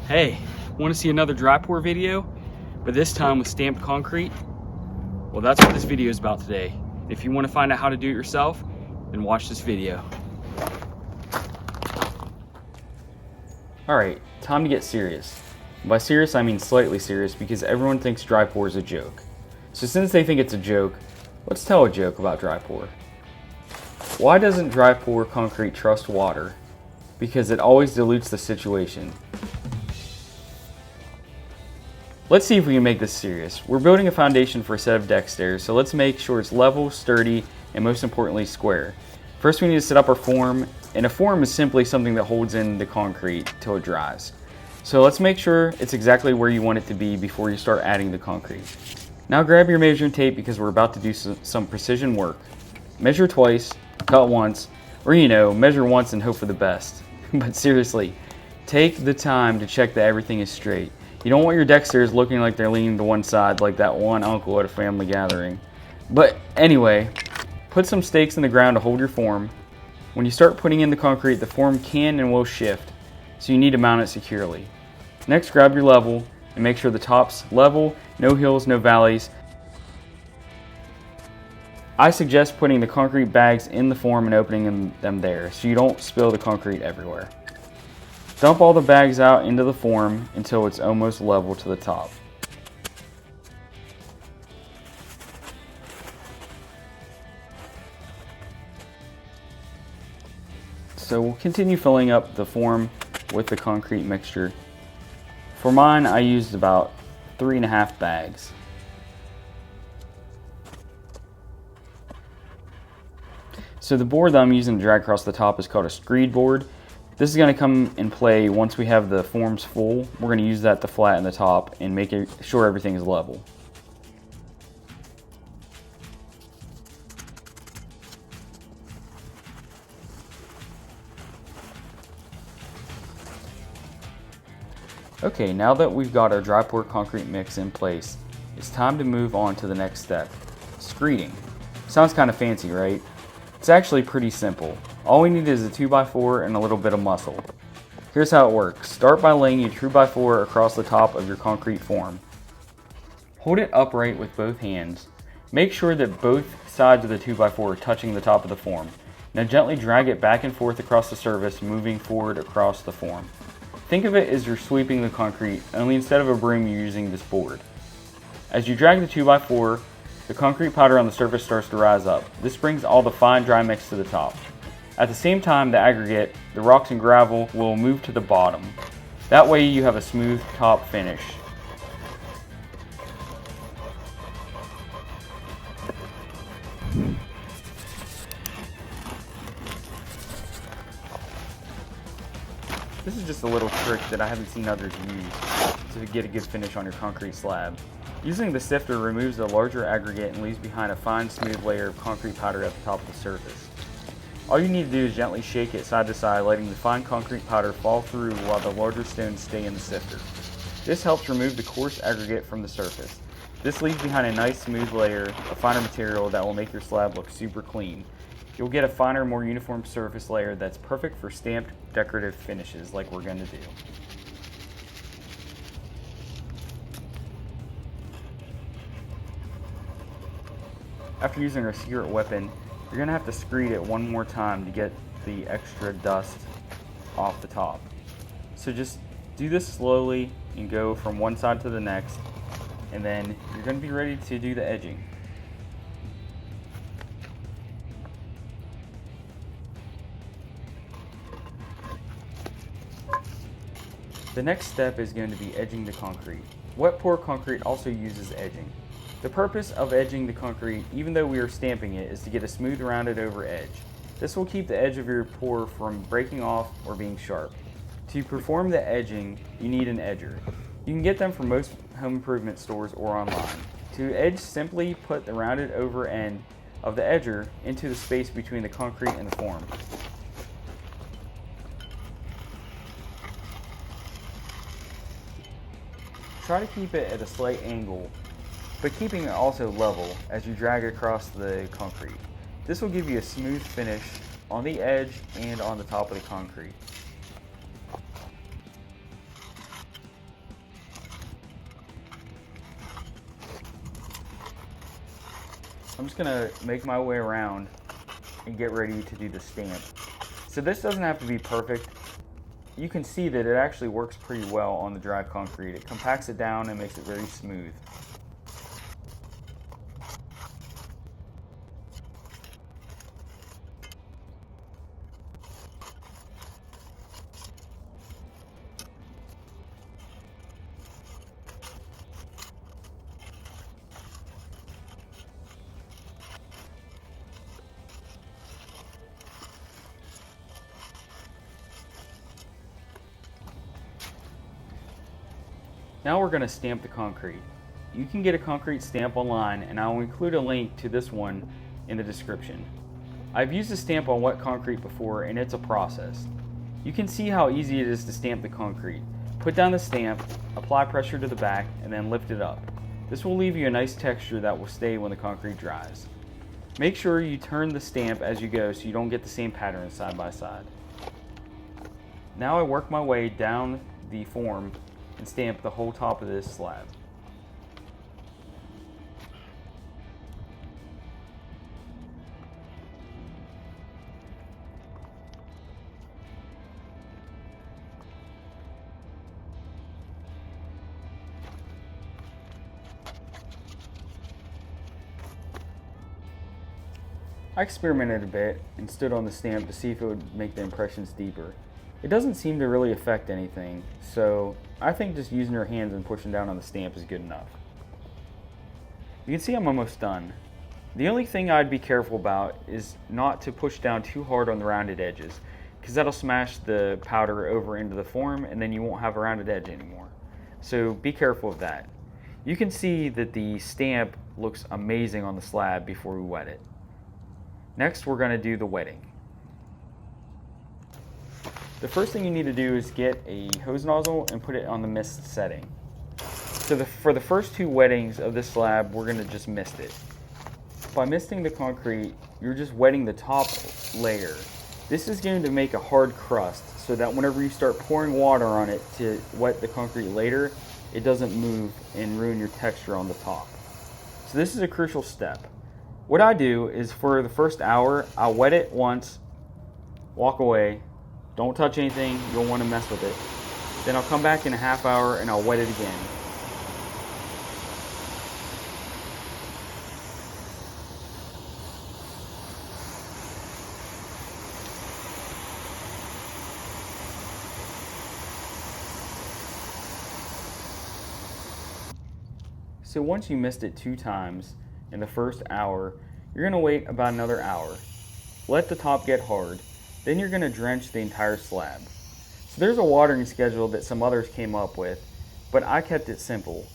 Hey, want to see another dry pour video, but this time with stamped concrete? Well, that's what this video is about today. If you want to find out how to do it yourself, then watch this video. Alright, time to get serious. By serious, I mean slightly serious because everyone thinks dry pour is a joke. So since they think it's a joke, let's tell a joke about dry pour. Why doesn't dry pour concrete trust water? Because it always dilutes the situation. Let's see if we can make this serious. We're building a foundation for a set of deck stairs, so let's make sure it's level, sturdy, and most importantly, square. First, we need to set up our form, and a form is simply something that holds in the concrete till it dries. So let's make sure it's exactly where you want it to be before you start adding the concrete. Now grab your measuring tape because we're about to do some precision work. Measure twice, cut once, or measure once and hope for the best. But seriously, take the time to check that everything is straight. You don't want your deck stairs looking like they're leaning to one side like that one uncle at a family gathering. But anyway, put some stakes in the ground to hold your form. When you start putting in the concrete, the form can and will shift, so you need to mount it securely. Next, grab your level and make sure the top's level, no hills, no valleys. I suggest putting the concrete bags in the form and opening them there so you don't spill the concrete everywhere. Dump all the bags out into the form until it's almost level to the top. So we'll continue filling up the form with the concrete mixture. For mine, I used about 3.5 bags. So the board that I'm using to drag across the top is called a screed board. This is going to come in play once we have the forms full. We're going to use that to flatten the top and make sure everything is level. Okay, now that we've got our dry pour concrete mix in place, it's time to move on to the next step, screeding. Sounds kind of fancy, right? It's actually pretty simple. All we need is a 2x4 and a little bit of muscle. Here's how it works. Start by laying your 2x4 across the top of your concrete form. Hold it upright with both hands. Make sure that both sides of the 2x4 are touching the top of the form. Now gently drag it back and forth across the surface, moving forward across the form. Think of it as you're sweeping the concrete, only instead of a broom you're using this board. As you drag the 2x4, the concrete powder on the surface starts to rise up. This brings all the fine dry mix to the top. At the same time, the aggregate, the rocks and gravel, will move to the bottom. That way you have a smooth top finish. This is just a little trick that I haven't seen others use to get a good finish on your concrete slab. Using the sifter removes the larger aggregate and leaves behind a fine, smooth layer of concrete powder at the top of the surface. All you need to do is gently shake it side to side, letting the fine concrete powder fall through while the larger stones stay in the sifter. This helps remove the coarse aggregate from the surface. This leaves behind a nice, smooth layer of finer material that will make your slab look super clean. You'll get a finer, more uniform surface layer that's perfect for stamped decorative finishes like we're going to do. After using our secret weapon, you're going to have to screed it one more time to get the extra dust off the top. So just do this slowly and go from one side to the next, and then you're going to be ready to do the edging. The next step is going to be edging the concrete. Wet pour concrete also uses edging. The purpose of edging the concrete, even though we are stamping it, is to get a smooth rounded over edge. This will keep the edge of your pour from breaking off or being sharp. To perform the edging, you need an edger. You can get them from most home improvement stores or online. To edge, simply put the rounded over end of the edger into the space between the concrete and the form. Try to keep it at a slight angle, but keeping it also level as you drag across the concrete. This will give you a smooth finish on the edge and on the top of the concrete. I'm just gonna make my way around and get ready to do the stamp. So this doesn't have to be perfect. You can see that it actually works pretty well on the dry concrete. It compacts it down and makes it very smooth. Now we're going to stamp the concrete. You can get a concrete stamp online, and I will include a link to this one in the description. I've used a stamp on wet concrete before, and it's a process. You can see how easy it is to stamp the concrete. Put down the stamp, apply pressure to the back, and then lift it up. This will leave you a nice texture that will stay when the concrete dries. Make sure you turn the stamp as you go so you don't get the same pattern side by side. Now I work my way down the form and stamp the whole top of this slab. I experimented a bit and stood on the stamp to see if it would make the impressions deeper. It doesn't seem to really affect anything, so I think just using your hands and pushing down on the stamp is good enough. You can see I'm almost done. The only thing I'd be careful about is not to push down too hard on the rounded edges, because that'll smash the powder over into the form and then you won't have a rounded edge anymore. So be careful of that. You can see that the stamp looks amazing on the slab before we wet it. Next, we're going to do the wetting. The first thing you need to do is get a hose nozzle and put it on the mist setting. So for the first two wettings of this slab, we're going to just mist it. By misting the concrete, you're just wetting the top layer. This is going to make a hard crust so that whenever you start pouring water on it to wet the concrete later, it doesn't move and ruin your texture on the top. So this is a crucial step. What I do is for the first hour, I'll wet it once, walk away, don't touch anything, you don't want to mess with it. Then I'll come back in a half hour and I'll wet it again. So once you mist it 2 times in the first hour, you're going to wait about another hour. Let the top get hard. Then you're going to drench the entire slab. So there's a watering schedule that some others came up with, but I kept it simple.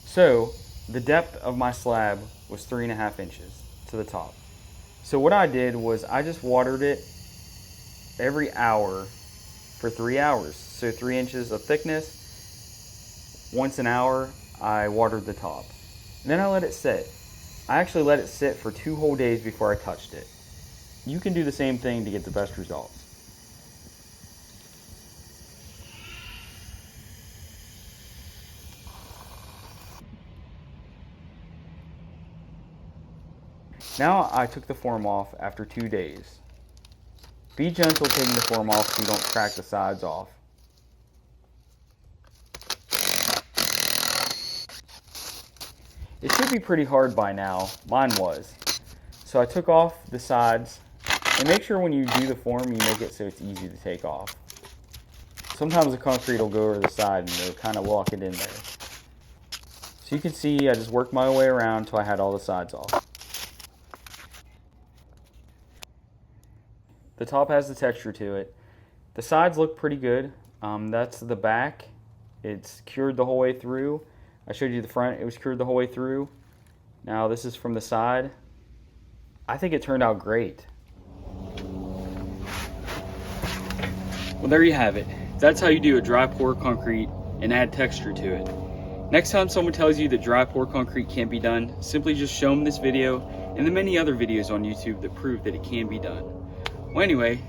So the depth of my slab was 3.5 inches to the top. So what I did was I just watered it every hour for 3 hours. So 3 inches of thickness. Once an hour, I watered the top. And then I let it sit. I actually let it sit for 2 whole days before I touched it. You can do the same thing to get the best results. Now I took the form off after 2 days. Be gentle taking the form off so you don't crack the sides off. It should be pretty hard by now. Mine was. So I took off the sides, and make sure when you do the form you make it so it's easy to take off. Sometimes the concrete will go over the side and it'll kind of lock it in there. So you can see I just worked my way around until I had all the sides off. The top has the texture to it. The sides look pretty good. That's the back. It's cured the whole way through. I showed you the front, it was cured the whole way through. Now this is from the side. I think it turned out great. Well, there you have it. That's how you do a dry pour concrete and add texture to it. Next time someone tells you that dry pour concrete can't be done, simply just show them this video and the many other videos on YouTube that prove that it can be done. Well, anyway,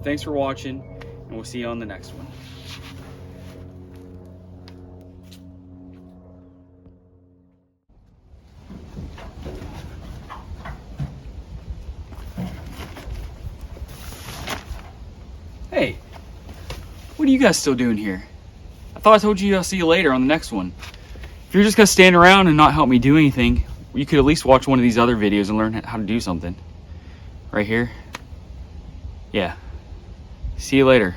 thanks for watching, and we'll see you on the next one. what are you guys still doing here? I thought I told you I'll see you later on the next one. If you're just gonna stand around and not help me do anything, you could at least watch one of these other videos and learn how to do something. Right here. Yeah. See you later.